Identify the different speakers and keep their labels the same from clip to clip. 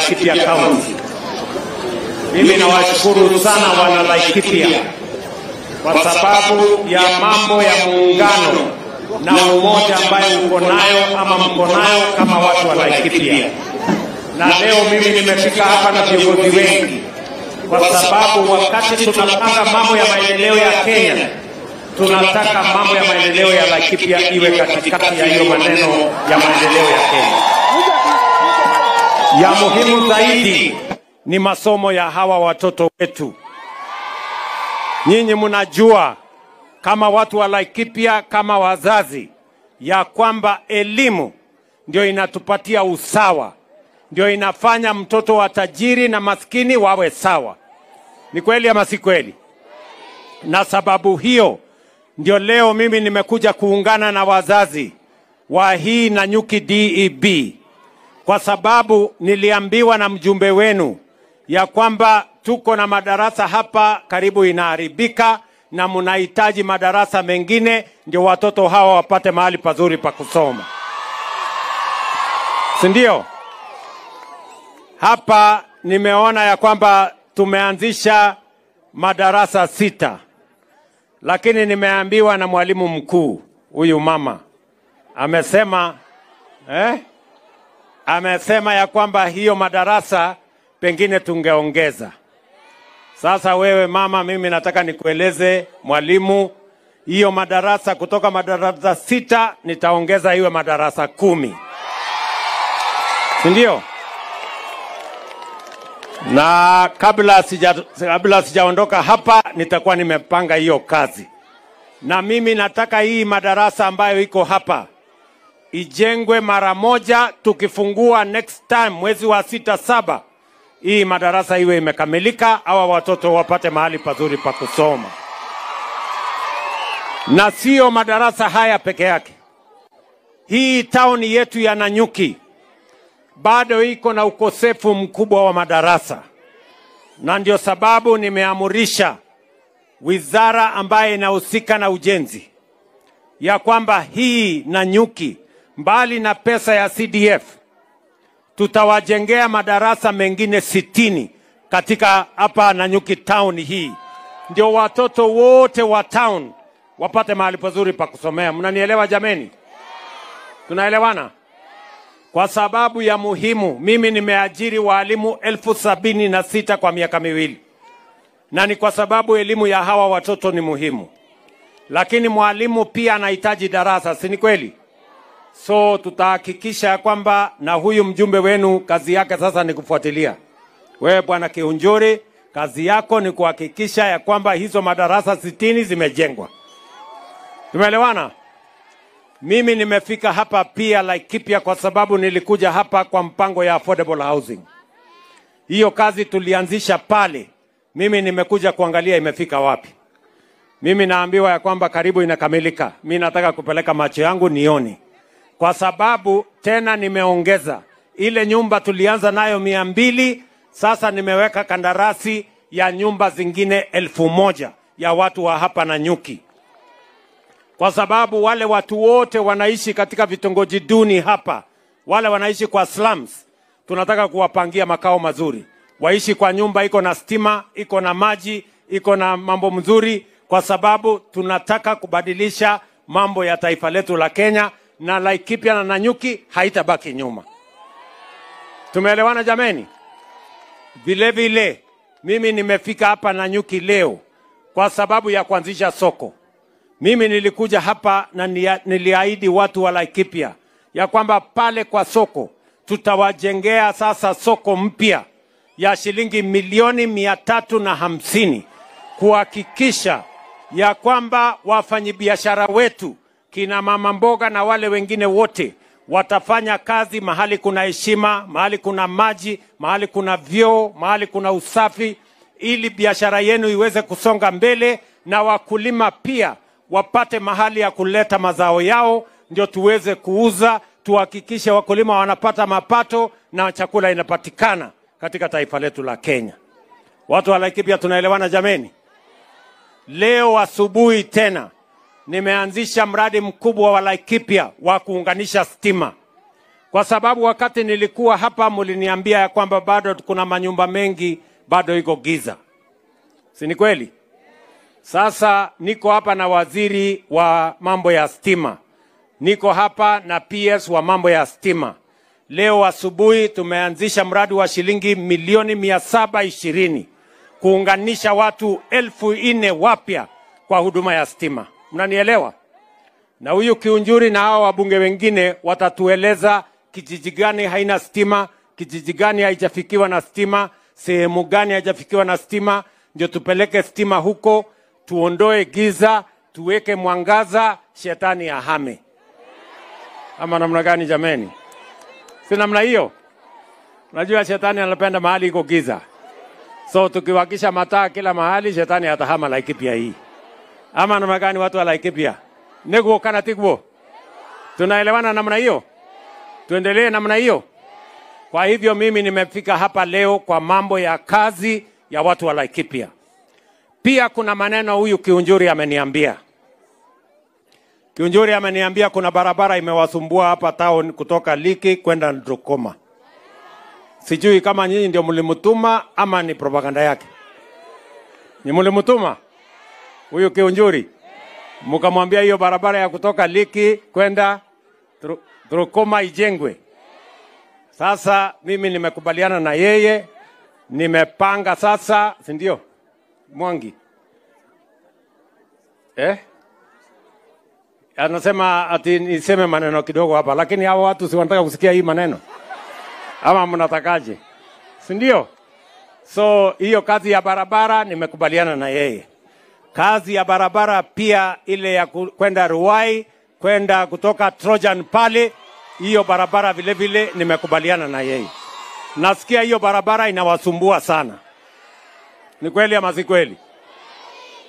Speaker 1: Laikipia County. Mimi nawashukuru sana wana Laikipia kwa sababu ya mambo ya muungano na umoja ambayo uko nayo ama mko nayo kama watu wa Laikipia. Na leo mimi nimefika hapa na viongozi wengi kwa sababu wakati tunapanga mambo ya maendeleo ya Kenya, tunataka mambo ya maendeleo ya Laikipia iwe katikati ya hiyo maneno ya maendeleo ya Kenya. Ya muhimu zaidi ni masomo ya hawa watoto wetu. Nyinyi mnajua kama watu wa Laikipia, kama wazazi, ya kwamba elimu ndio inatupatia usawa, ndio inafanya mtoto wa tajiri na maskini wawe sawa. Ni kweli ama si kweli? Na sababu hiyo ndio leo mimi nimekuja kuungana na wazazi wa hii Nanyuki DEB, kwa sababu niliambiwa na mjumbe wenu ya kwamba tuko na madarasa hapa karibu inaharibika na mnahitaji madarasa mengine ndio watoto hawa wapate mahali pazuri pa kusoma. Si ndio? Hapa nimeona ya kwamba tumeanzisha madarasa 6. Lakini nimeambiwa na mwalimu mkuu, huyu mama amesema amesema ya kwamba hiyo madarasa pengine tungeongeza. Sasa wewe mama, mimi nataka nikueleze mwalimu, hiyo madarasa kutoka madarasa 6 nitaongeza iwe madarasa 10. Ndio? Na kabla sijaondoka hapa nitakuwa nimepanga hiyo kazi. Na mimi nataka hii madarasa ambayo iko hapa ijengwe mara moja, tukifungua next time mwezi wa 6-7 hii madarasa iwe imekamilika, hawa watoto wapate mahali pazuri pa kusoma. Na sio madarasa haya peke yake. Hii town yetu ya Nanyuki bado iko na ukosefu mkubwa wa madarasa. Na ndio sababu nimeamurisha wizara ambaye inahusika na ujenzi ya kwamba hii Nanyuki, mbali na pesa ya CDF, tutawajengea madarasa mengine 60 katika hapa Nanyuki town hii. Ndio watoto wote wa town wapate mahali pazuri pa kusomea. Mnanielewa jameni? Tunaelewana? Kwa sababu ya muhimu, mimi nimeajiri walimu 76,000 kwa miaka 2. Na ni kwa sababu elimu ya hawa watoto ni muhimu. Lakini mwalimu pia anahitaji darasa, si ni kweli? So tutahakikisha kwamba, na huyu mjumbe wenu kazi yake sasa ni kufuatilia. Wewe bwana Kihunjuri, kazi yako ni kuhakikisha ya kwamba hizo madarasa 60 zimejengwa. Tumeelewana? Mimi nimefika hapa pia Laikipia kwa sababu nilikuja hapa kwa mpango ya affordable housing. Hiyo kazi tulianzisha pale. Mimi nimekuja kuangalia imefika wapi. Mimi naambiwa ya kwamba karibu inakamilika. Mimi nataka kupeleka macho yangu nione. Kwa sababu tena nimeongeza. Ile nyumba tulianza nayo 200, sasa nimeweka kandarasi ya nyumba zingine 1000 ya watu wa hapa Nanyuki. Kwa sababu wale watu wote wanaishi katika vitongoji duni hapa, wale wanaishi kwa slums, tunataka kuwapangia makao mazuri. Waishi kwa nyumba iko na stima, iko na maji, iko na mambo mzuri, kwa sababu tunataka kubadilisha mambo ya taifa letu la Kenya, na Laikipia na Nanyuki haitabaki nyuma. Tumeelewana jameni? Vile vile mimi nimefika hapa Nanyuki leo kwa sababu ya kuanzisha soko. Mimi nilikuja hapa na niliahidi watu wa Laikipia ya kwamba pale kwa soko tutawajengea sasa soko mpya ya shilingi 350,000 kuhakikisha ya kwamba wafanyabiashara wetu, kina mama mboga na wale wengine wote, watafanya kazi mahali kuna heshima, mahali kuna maji, mahali kuna vyoo, mahali kuna usafi, ili biashara yenu iweze kusonga mbele, na wakulima pia wapate mahali ya kuleta mazao yao, ndio tuweze kuuza, tuhakikishe wakulima wanapata mapato na chakula inapatikana katika taifa letu la Kenya. Watu wa Laikipia tunaelewana jameni? Leo asubuhi tena nimeanzisha mradi mkubwa wa Laikipia wa kuunganisha stima. kwa sababu wakati nilikuwa hapa muliniambia ya kwamba bado kuna manyumba mengi bado iko giza. Si ni kweli? Sasa niko hapa na waziri wa mambo ya stima. Niko hapa na PS wa mambo ya stima. Leo asubuhi tumeanzisha mradi wa shilingi milioni 720 kuunganisha watu 4,000 wapya kwa huduma ya stima. Mnanielewa? Na huyu Kiunjuri na hao wabunge wengine watatueleza kijiji gani haina stima, kijiji gani haijafikiwa na stima, sehemu gani haijafikiwa na stima, ndio tupeleke stima huko, tuondoe giza, tuweke mwangaza, shetani ahame. Ama namna gani jameni? Si namna hiyo? Unajua shetani anapenda mahali iko giza. So tukiwakisha mataa kila mahali, shetani atahama Laikipia hii. Ama namna gani watu wa Laikipia? Nego kana tikbo. Tunaelewana namna hiyo? Tuendelee namna hiyo? Kwa hivyo mimi nimefika hapa leo kwa mambo ya kazi ya watu wa Laikipia. Pia kuna maneno huyu Kiunjuri ameniambia. Kiunjuri ameniambia kuna barabara imewasumbua hapa town kutoka Liki kwenda Ndrukoma. Sijui kama nyinyi ndio mlimutuma ama ni propaganda yake. Ni mlimutuma? Huyu Kiunjuri. Mkamwambia hiyo barabara ya kutoka Liki kwenda Ndrukoma ijengwe. Sasa mimi nimekubaliana na yeye, nimepanga sasa, si ndio? Mwangi. Anasema ati niseme maneno kidogo hapa, lakini hao watu si wanataka kusikia hii maneno. Ama mnatakaje? Si ndio? So hiyo kazi ya barabara nimekubaliana na yeye. Kazi ya barabara pia ile ya kwenda Ruai, kwenda kutoka Trojan pale, hiyo barabara vile vile nimekubaliana na yeye. Nasikia hiyo barabara inawasumbua sana. Ni kweli ama si kweli?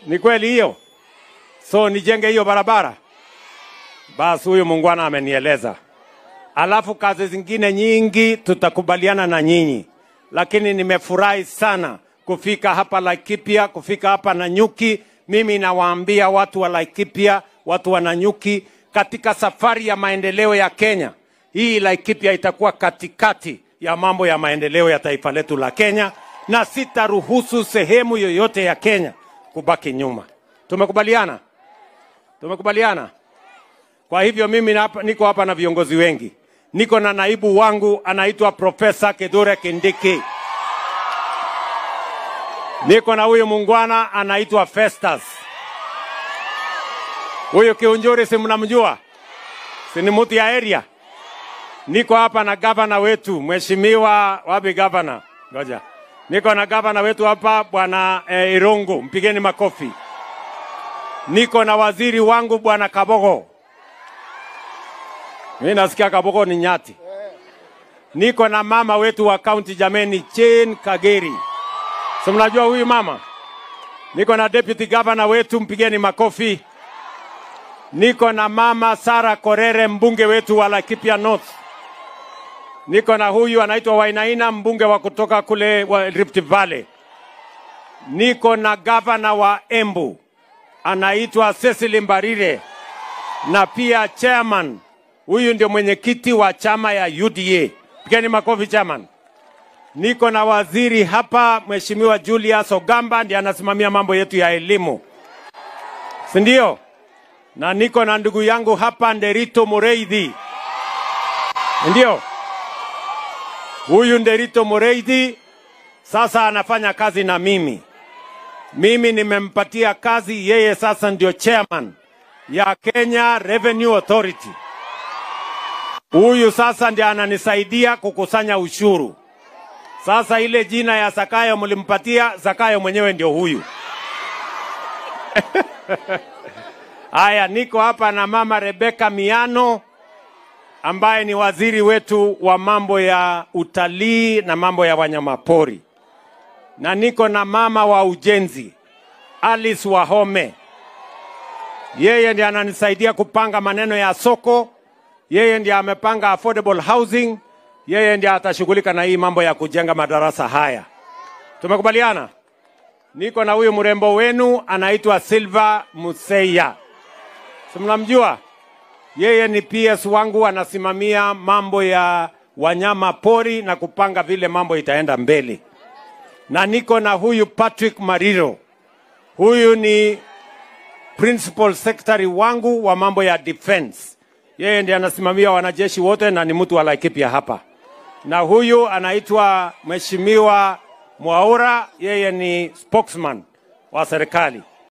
Speaker 1: Ni kweli hiyo? So nijenge hiyo barabara? Basi huyu muungwana amenieleza. Alafu kazi zingine nyingi tutakubaliana na nyinyi. Lakini nimefurahi sana kufika hapa Laikipia, kufika hapa Nanyuki. Mimi nawaambia watu wa Laikipia, watu wa Nanyuki, katika safari ya maendeleo ya Kenya, hii Laikipia itakuwa katikati ya mambo ya maendeleo ya taifa letu la Kenya, na sitaruhusu sehemu yoyote ya Kenya kubaki nyuma. Tumekubaliana? Tumekubaliana? Kwa hivyo mimi niko hapa na viongozi wengi. Niko na naibu wangu anaitwa Profesa Kithure Kindiki. Niko na huyu muungwana anaitwa Festus. Huyu Kiunjuri si mnamjua? Si ni mtu ya area? Niko hapa na gavana wetu, mheshimiwa wapi gavana? Ngoja. Niko na gavana wetu hapa bwana Irungu, mpigeni makofi. Niko na waziri wangu bwana Kabogo. Mimi nasikia Kabogo ni nyati. Niko na mama wetu wa county jameni, Jane Kageri. So mnajua huyu mama? Niko na deputy governor wetu, mpigeni makofi. Niko na mama Sara Korere, mbunge wetu wa Laikipia North. Niko na huyu anaitwa Wainaina, mbunge wa kutoka kule wa Rift Valley. Niko na governor wa Embu anaitwa Cecily Mbarire, na pia chairman, huyu ndio mwenyekiti wa chama ya UDA. Pigeni makofi chairman. Niko na waziri hapa, mheshimiwa Julius Ogamba, ndiye anasimamia mambo yetu ya elimu. Si ndio? Na niko na ndugu yangu hapa Nderito Mureithi. Ndio? Huyu Nderito Mureithi sasa anafanya kazi na mimi. Mimi nimempatia kazi, yeye sasa ndio chairman ya Kenya Revenue Authority. Huyu sasa ndiye ananisaidia kukusanya ushuru. Sasa ile jina ya Zakayo mlimpatia, Zakayo mwenyewe ndio huyu. Haya, niko hapa na mama Rebecca Miano ambaye ni waziri wetu wa mambo ya utalii na mambo ya wanyamapori. Na niko na mama wa ujenzi, Alice Wahome. Yeye ndiye ananisaidia kupanga maneno ya soko. Yeye ndiye amepanga affordable housing. Yeye ndiye atashughulika na hii mambo ya kujenga madarasa haya. Tumekubaliana? Niko na huyu mrembo wenu anaitwa Silva Museya. Si mnamjua? Yeye ni PS wangu, anasimamia mambo ya wanyama pori na kupanga vile mambo itaenda mbele. Na niko na huyu Patrick Mariro. Huyu ni Principal Secretary wangu wa mambo ya defense. Yeye ndiye anasimamia wanajeshi wote na ni mtu wa Laikipia hapa. Na huyu anaitwa Mheshimiwa Mwaura, yeye ni spokesman wa serikali.